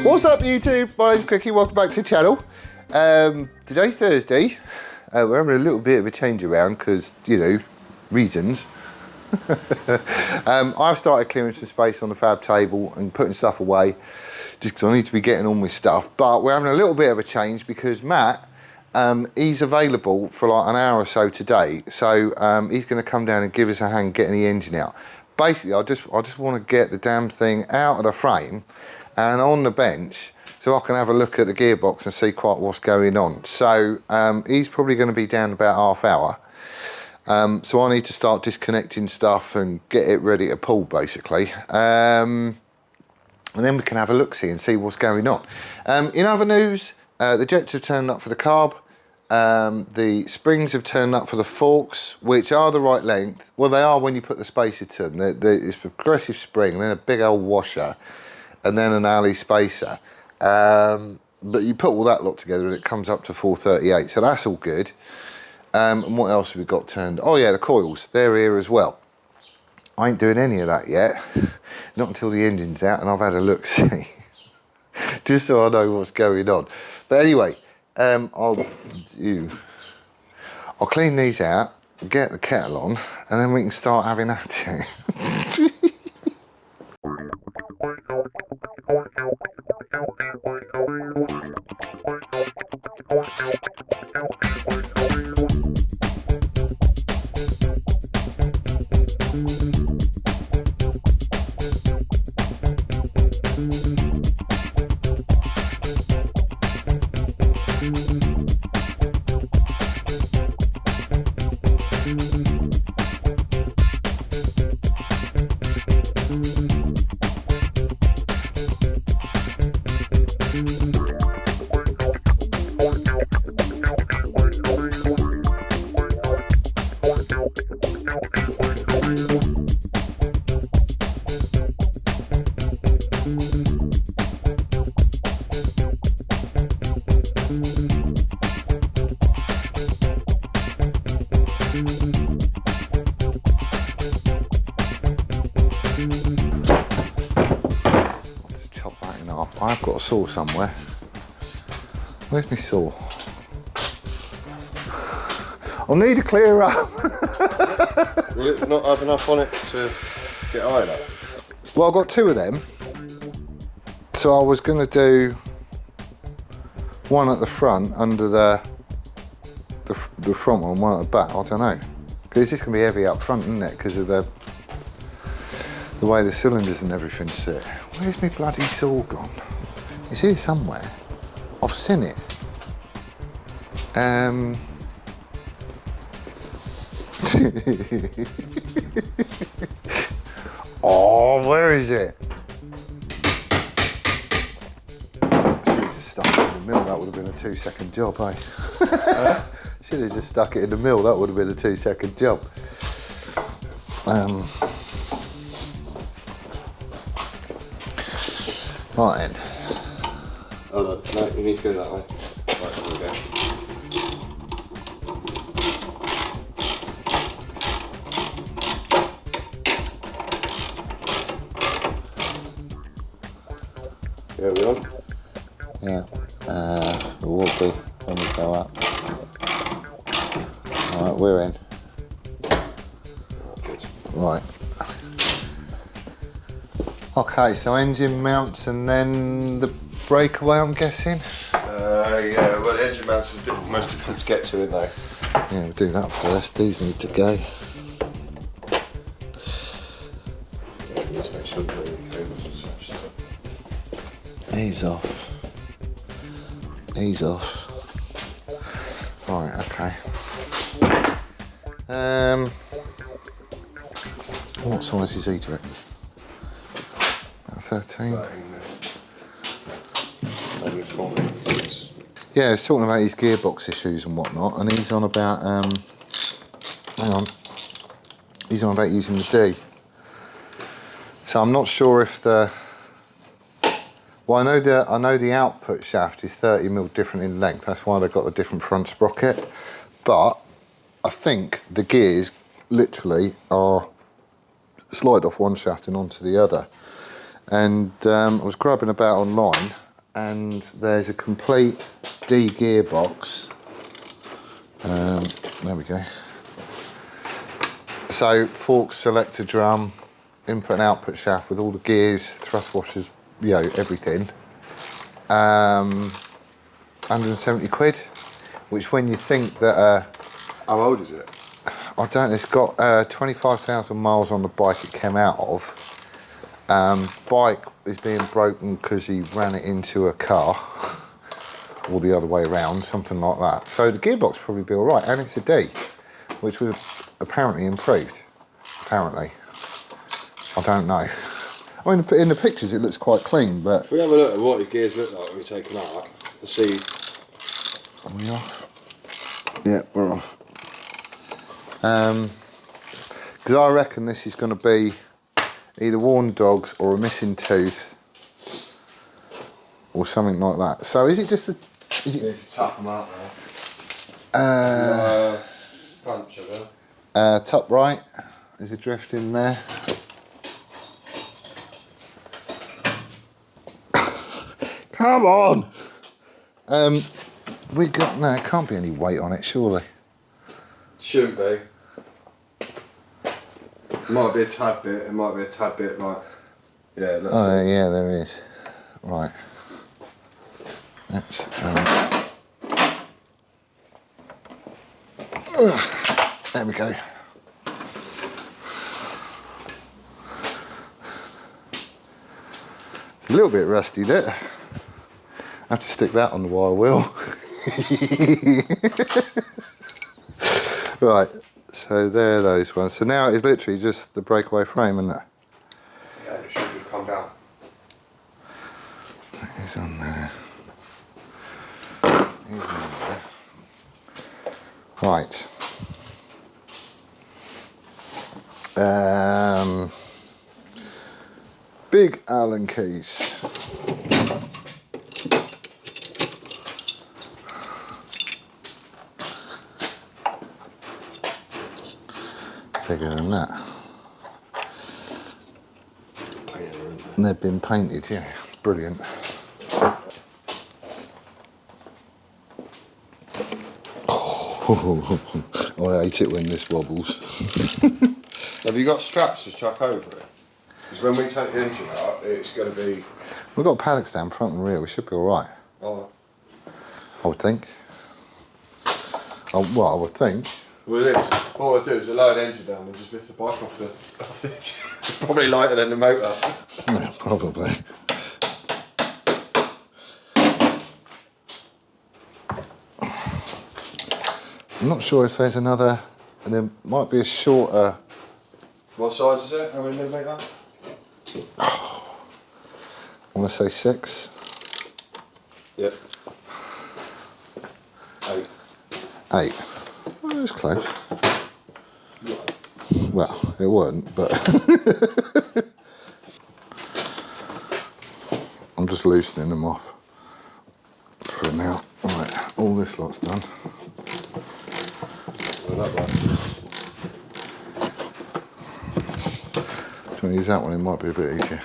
What's up YouTube? My name's Cookie, welcome back to the channel. Today's Thursday. We're having a little bit of a change around because, you know, reasons. I've started clearing some space on the fab table and putting stuff away just because I need to be getting on with stuff. But we're having a little bit of a change because Matt, he's available for like an hour or so today. So he's going to come down and give us a hand getting the engine out. Basically, I just want to get the damn thing out of the frame and on the bench so I can have a look at the gearbox and see quite what's going on. So he's probably going to be down about half hour. So I need to start disconnecting stuff and get it ready to pull basically. And then we can have a look-see and see what's going on. In other news, the jets have turned up for the carb. The springs have turned up for the forks, which are the right length. Well, they are when you put the spacer to them. It's a progressive spring, then a big old washer, and then an alley spacer. But you put all that lot together and it comes up to 438, so that's all good. And what else have we got turned? Oh yeah, the coils, they're here as well. I ain't doing any of that yet, not until the engine's out and I've had a look-see, just so I know what's going on. But anyway, I'll clean these out, get the kettle on, and then we can start having at it. I've got a saw somewhere. Where's my saw? I'll need to clear up. Will it not have enough on it to get iron up? Well, I've got two of them. So I was going to do one at the front under the front one at the back. I don't know. Because it's just going to be heavy up front, isn't it? Because of the way the cylinders and everything sit. Where's my bloody saw gone? It's here somewhere. I've seen it. Oh, where is it? Should have just stuck it in the mill. That would have been a 2-second job, eh? Should have just stuck it in the mill. That would have been a 2-second job. Right then. Oh no, you need to go that way. Right, there we go. There we are. Yeah, we will be when we go up. Alright, we're in. Good. Right. Okay, so engine mounts and then the breakaway, I'm guessing? Yeah, well the engine mounts is the most difficult to get to, isn't they? Yeah, we'll do that first. These need to go. Just make sure that the cables are attached. Ease off. Ease off. Right, okay. What size is he, do you reckon? 13. Maybe 40. Yeah, he's talking about his gearbox issues and whatnot, and he's on about hang on. He's on about using the D. So I'm not sure if the well, I know the output shaft is 30mm different in length. That's why they've got the different front sprocket. But I think the gears literally are slide off one shaft and onto the other. And I was grabbing about online and there's a complete D gearbox. There we go. So fork, selector drum, input and output shaft with all the gears, thrust washers, you know, everything. 170 quid, which when you think that... How old is it? I don't know, it's got 25,000 miles on the bike it came out of. Bike is being broken because he ran it into a car, or the other way around, something like that. So the gearbox probably be all right, and it's a D, which was apparently improved, apparently. I don't know. I mean, in the pictures it looks quite clean, but... If we have a look at what your gears look like when we take them out, and see... Are we off? Yeah, we're off. Because I reckon this is going to be either worn dogs or a missing tooth or something like that. So is it just a... Is it... You need to tap them out now. Punch there. Top right, there's a drift in there. Come on! We got... No, it can't be any weight on it, surely. Shouldn't be. It might be a tad bit, it might be a tad bit like... Yeah, let's see. Yeah, there is. Right. Let's... there we go. It's a little bit rusty there. I have to stick that on the wire wheel. Right, so there are those ones. So now it's literally just the breakaway frame, isn't it? Yeah, it should just come down. He's on there. He's on there. Right. Big Allen keys. Bigger than that. And they've been painted, yeah. Brilliant. Oh, I hate it when this wobbles. Have you got straps to chuck over it? Because when we take the engine out, it's going to be... We've got a paddock stand front and rear, we should be alright. Oh. I would think. Oh, well, I would think. With this, all I do is lower the engine down and just lift the bike off the engine. It's probably lighter than the motor. Yeah, probably. I'm not sure if there's another, and there might be a shorter. What size is it? How many millimetre? I want to say 6. Yep. 8. 8. Well, it was close. Yeah. Well, it weren't, but I'm just loosening them off for now. Right, all this lot's done. Well, that one. Do you want to use that one? It might be a bit easier.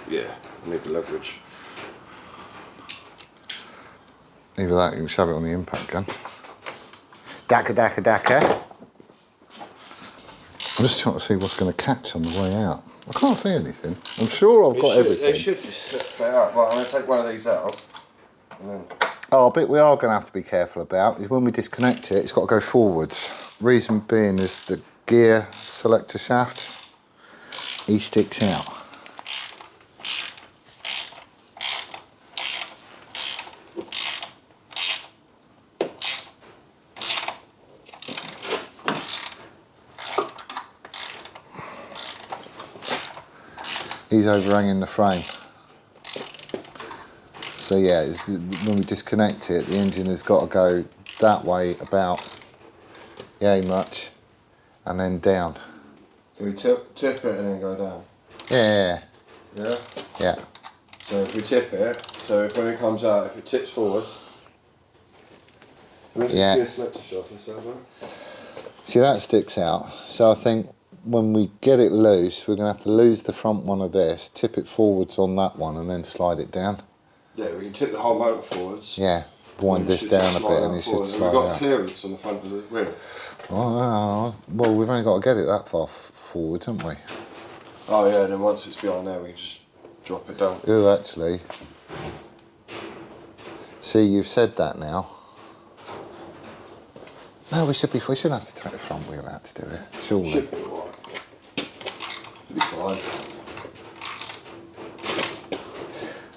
Yeah, I need the leverage. Either that, you can shove it on the impact gun. Daka, daka, daka. I'm just trying to see what's going to catch on the way out. I can't see anything. I'm sure I've got everything. They should just slip straight out. Right, I'm going to take one of these out. And then... Oh, a bit we are going to have to be careful about is when we disconnect it, it's got to go forwards. Reason being is the gear selector shaft, he sticks out. He's overhanging the frame. So yeah, when we disconnect it, the engine has got to go that way about yay much, and then down. Can we tip it and then go down? Yeah. Yeah? Yeah. So if we tip it, so if when it comes out, if it tips forward, let's Yeah. just get a selector shot, let's have that. See, that sticks out. So I think when we get it loose, we're going to have to lose the front one of this, tip it forwards on that one, and then slide it down. Yeah, we can tip the whole motor forwards. Yeah, wind this down a bit and it should slide out. We've got clearance on the front of the wheel. Oh, well, we've only got to get it that far forward, haven't we? Oh yeah, then once it's behind there, we can just drop it down. Oh, actually. See, you've said that now. No, we should have to take the front wheel out to do it, surely. Should be alright. Should be fine.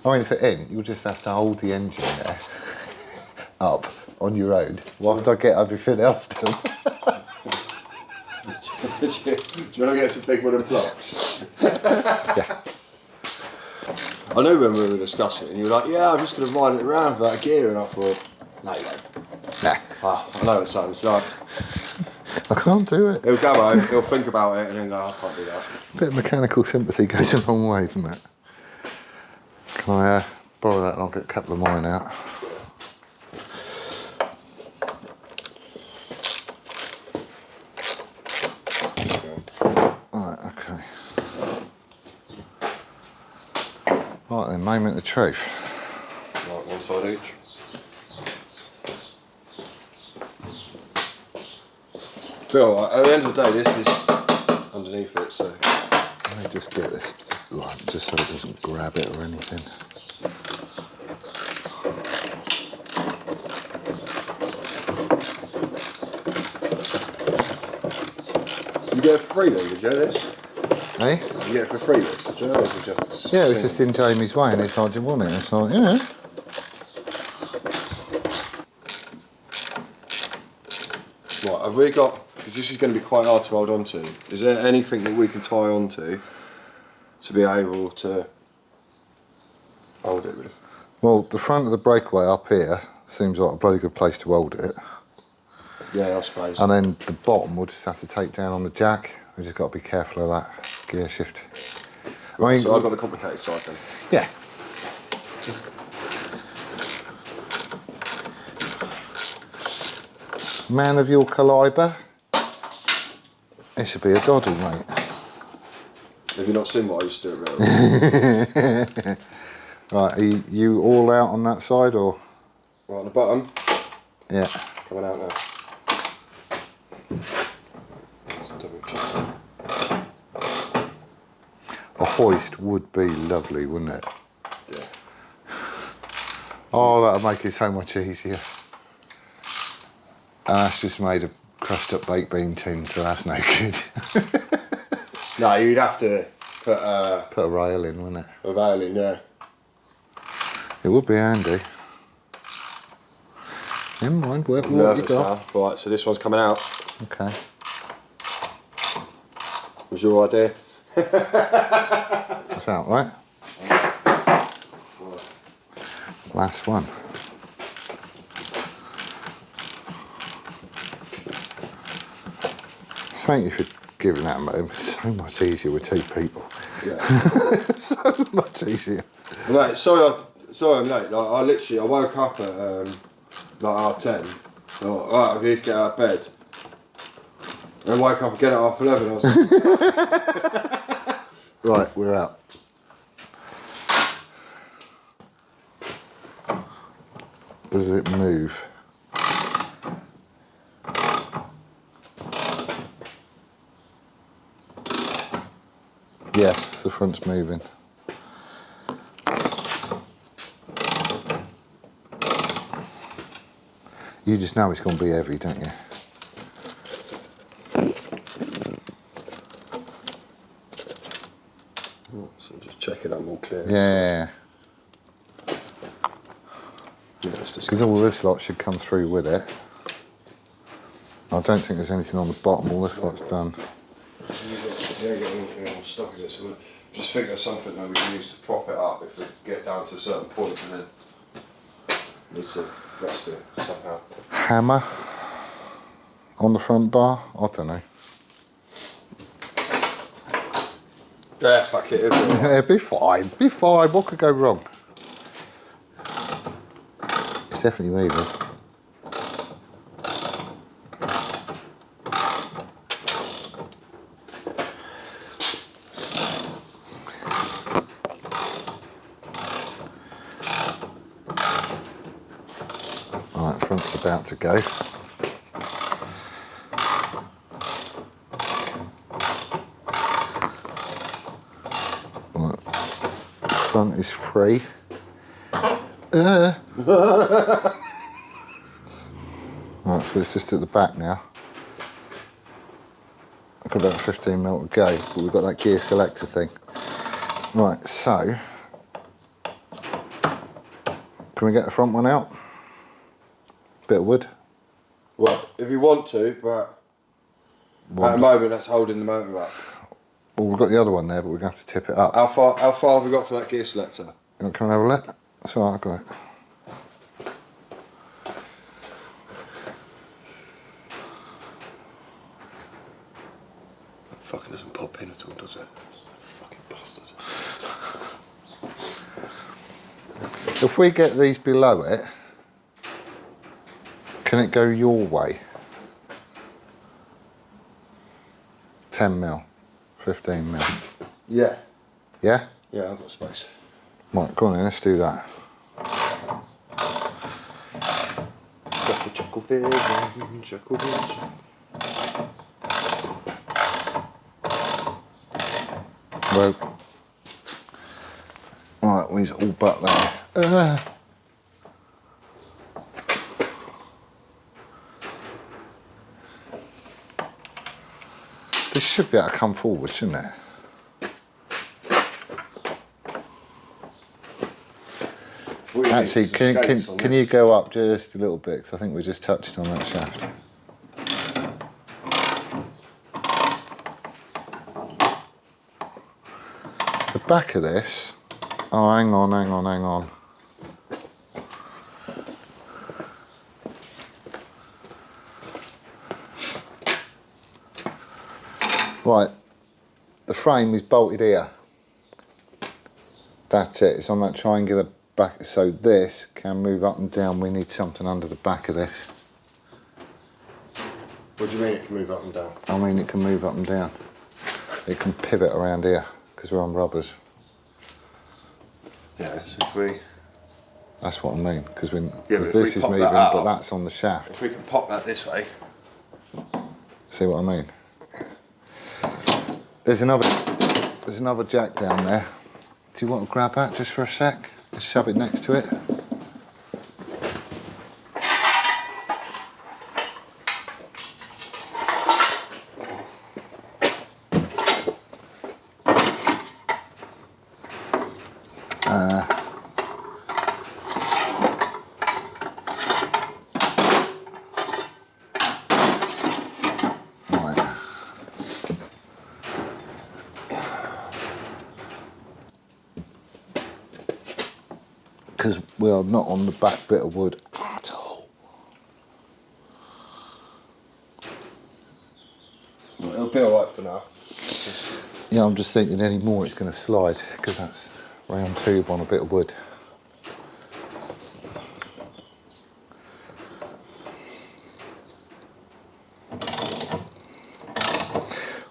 I mean, if it ain't, you'll just have to hold the engine there up on your own whilst I get everything else done. Do you want to get some big wooden blocks? Yeah. I know when we were discussing it, and you were like, yeah, I'm just going to ride it around without a gear, and I thought, no, you won't. Nah. Ah, I know what it sounds like. I can't do it. He'll go home, he'll think about it, and then go, I can't do that. A bit of mechanical sympathy goes a long way, doesn't it? Can I borrow that and I'll get a couple of mine out? Right, okay. Right then, moment of truth. Right, one side each. So at the end of the day, this is underneath it, so. Let me just get this line, just so it doesn't grab it or anything. You get it for free then, did you, this? Eh? You get it for free, this, did you? Or was it just Yeah, it was just in Jamie's way and it's like, do you want it? It's like, yeah. Right, have we got, because this is going to be quite hard to hold on to, is there anything that we can tie on to be able to hold it with? Well, the front of the breakaway up here seems like a bloody good place to hold it. Yeah, I suppose. And then the bottom we'll just have to take down on the jack. We've just got to be careful of that gear shift. Right, I mean, so I've got the complicated side then. yeah. Man of your calibre, this should be a doddle, mate. Have you not seen what I used to do it really? Right, are you all out on that side or? Right on the bottom. Yeah. Coming out now. Let's double check. A hoist would be lovely, wouldn't it? Yeah. Oh, that'd make it so much easier. And that's just made of crushed up baked bean tin, so that's no good. No, you'd have to put Put a rail in, wouldn't it? a rail in there. It would be handy. Never mind, what you Nervous got? now. Right, so this one's coming out. Okay. Was your idea? That's out, right? Last one. Thank you for giving that, mate. It's so much easier with two people. Yeah. So much easier. Mate, sorry I'm late. Like, I woke up at like 10. Thought, right, I need to get out of bed. And woke up again at 11:30. I was like, Right, we're out. Does it move? Yes, the front's moving. You just know it's going to be heavy, don't you? so just checking I'm all clear. Yeah. Yeah, it's just Because all this lot should come through with it. I don't think there's anything on the bottom. All this lot's done. Yeah, get anything else stuck in it. So we just think of something that we can use to prop it up if we get down to a certain point and then need to rest it somehow. Hammer on the front bar. I don't know. Yeah, fuck it. Yeah, be fine. Be fine. What could go wrong? It's definitely moving. about to go. Right. Front is free. Right, so it's just at the back now. I've got about 15mm to go, but we've got that gear selector thing. Right, so can we get the front one out? Bit of wood. Well, if you want to, but at the moment that's holding the motor up. Well, we've got the other one there, but we're going to have to tip it up. How far have we got for that gear selector? You want to come and have a look? That's alright, I've got it. Fucking doesn't pop in at all, does it? Fucking bastard. If we get these below it, can it go your way? 10mm, 15mm. Yeah. Yeah? Yeah, I've got space. Right, go on then, let's do that. Chuckle vision, chuckle vision. Well, right, we's all but there. This should be able to come forward, shouldn't it? Actually, can you go up just a little bit? Because I think we just touched on that shaft. The back of this. Oh, hang on. Right, the frame is bolted here. That's it, it's on that triangular back, so this can move up and down. We need something under the back of this. What do you mean it can move up and down? I mean it can move up and down. It can pivot around here, because we're on rubbers. Yeah, so if we... That's what I mean, because this is moving, but that's on the shaft. If we can pop that this way. See what I mean? There's another jack down there. Do you want to grab that just for a sec? Just shove it next to it. Because we are not on the back bit of wood at all. Well, it'll be alright for now. Yeah, I'm just thinking any more it's going to slide, because that's round tube on a bit of wood.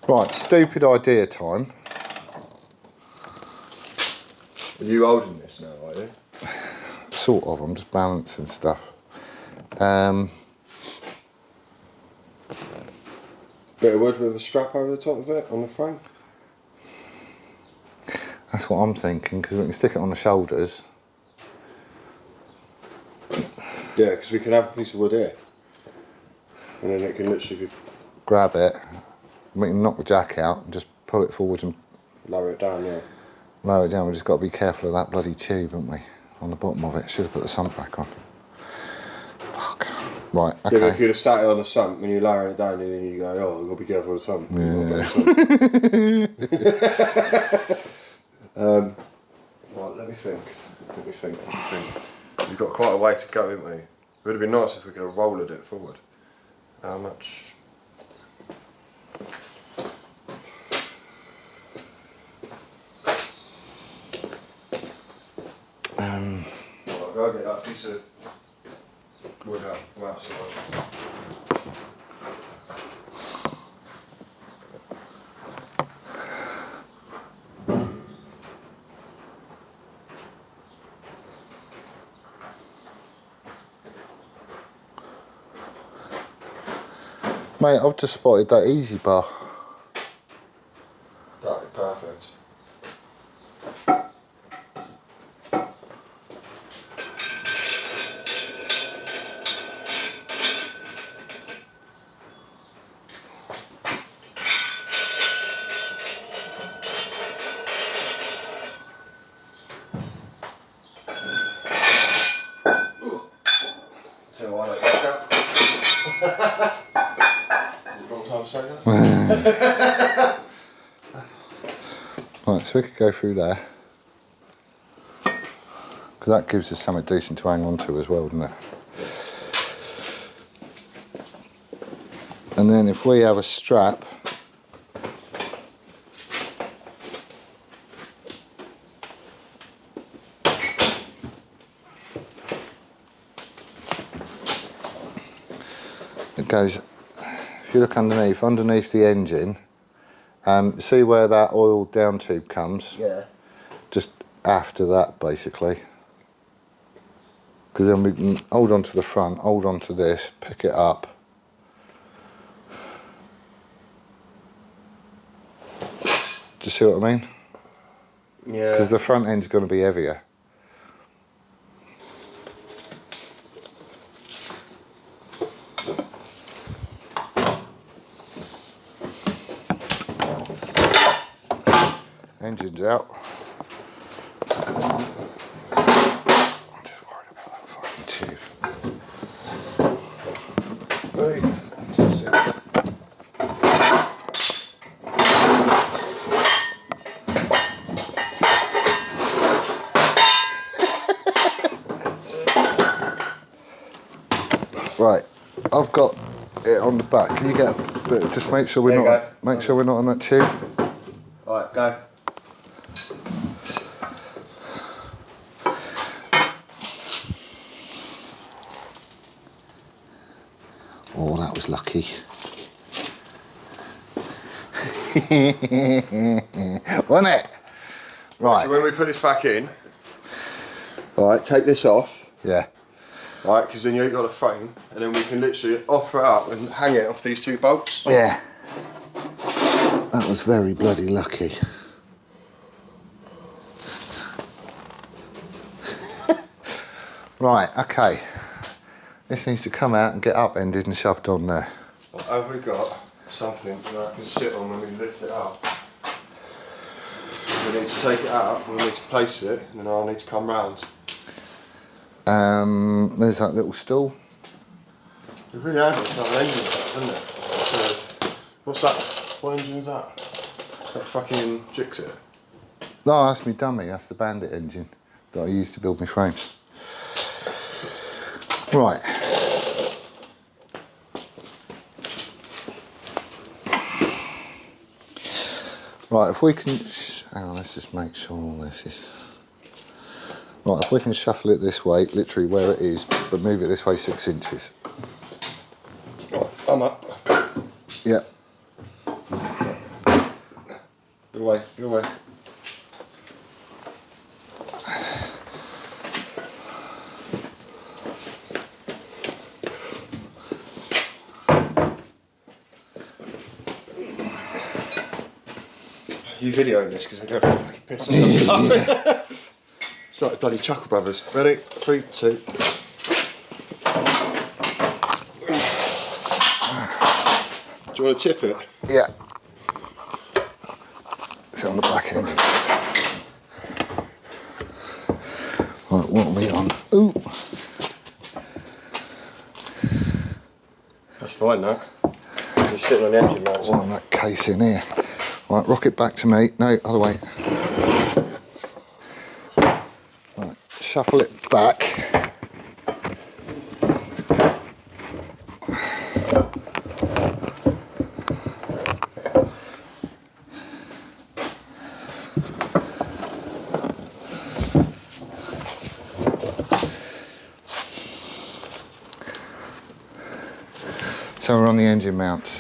Right, stupid idea time. Are you holding this now, are you? Sort of, I'm just balancing stuff. Bit of wood with a strap over the top of it on the frame? That's what I'm thinking, because we can stick it on the shoulders. Yeah, because we can have a piece of wood here. And then it can literally be... Grab it, we can knock the jack out and just pull it forward and... Lower it down, yeah. Lower it down, we've just got to be careful of that bloody tube, haven't we? On the bottom of it. Should have put the sump back on. Fuck. Right, okay. Yeah, but if you'd have sat it on the sump when you're lowering it down and then you go, oh, you've got to be careful of the sump. Yeah. Right, let me think. We've got quite a way to go, haven't we? It would have been nice if we could have rolled it forward. How much? Right, I'll get that piece of wood out from outside. Mate, I've just spotted that easy bar. That'd be perfect. So why not like that? Wrong time to say that? Right, so we could go through there. Because that gives us something decent to hang on to as well, doesn't it? And then if we have a strap, it goes, if you look underneath the engine, see where that oil down tube comes? Yeah. Just after that, basically. Because then we can hold on to the front, hold on to this, pick it up. Do you see what I mean? Yeah. Because the front end's going to be heavier. Engine's out. I'm just worried about that fucking tube. Ready? 2 seconds. Right, I've got it on the back. Can you get a bit? Just make sure we're not on that tube. Alright, go. Oh, that was lucky. Wasn't it? Right. So when we put this back in, alright, take this off. Yeah. Right, because then you've got a frame, and then we can literally offer it up and hang it off these 2 bolts. Yeah. That was very bloody lucky. Right, okay. This needs to come out and get upended and shoved on there. Well, have we got something that I can sit on when we lift it up? We need to take it out, we need to place it, and then I'll need to come round. There's that little stool. It's really handy to have an engine with that, isn't it? So, what's that? What engine is that? That fucking Gixxer? No, that's my dummy. That's the Bandit engine that I use to build my frames. Right. Right, if we can... hang on, let's just make sure all this is... Right, if we can shuffle it this way, literally where it is, but move it this way 6 inches. Right, I'm up. Yep. Go away, go away. You videoing this because they're going to fucking piss themselves off. It's like the bloody Chuckle Brothers. Ready? 3, 2. Do you want to tip it? Yeah. It's on the back end. Right, what are we on? Ooh. That's fine now. It's sitting on the engine mount. What's on that case in here? Right, rock it back to me. No, other way. Right, shuffle it back. So we're on the engine mount.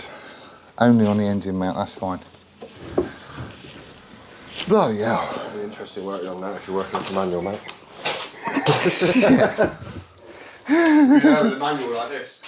Only on the engine mount, that's fine. Bloody hell. It'll be interesting working on that if you're working off a manual, mate. Yeah. You know, with a manual like this.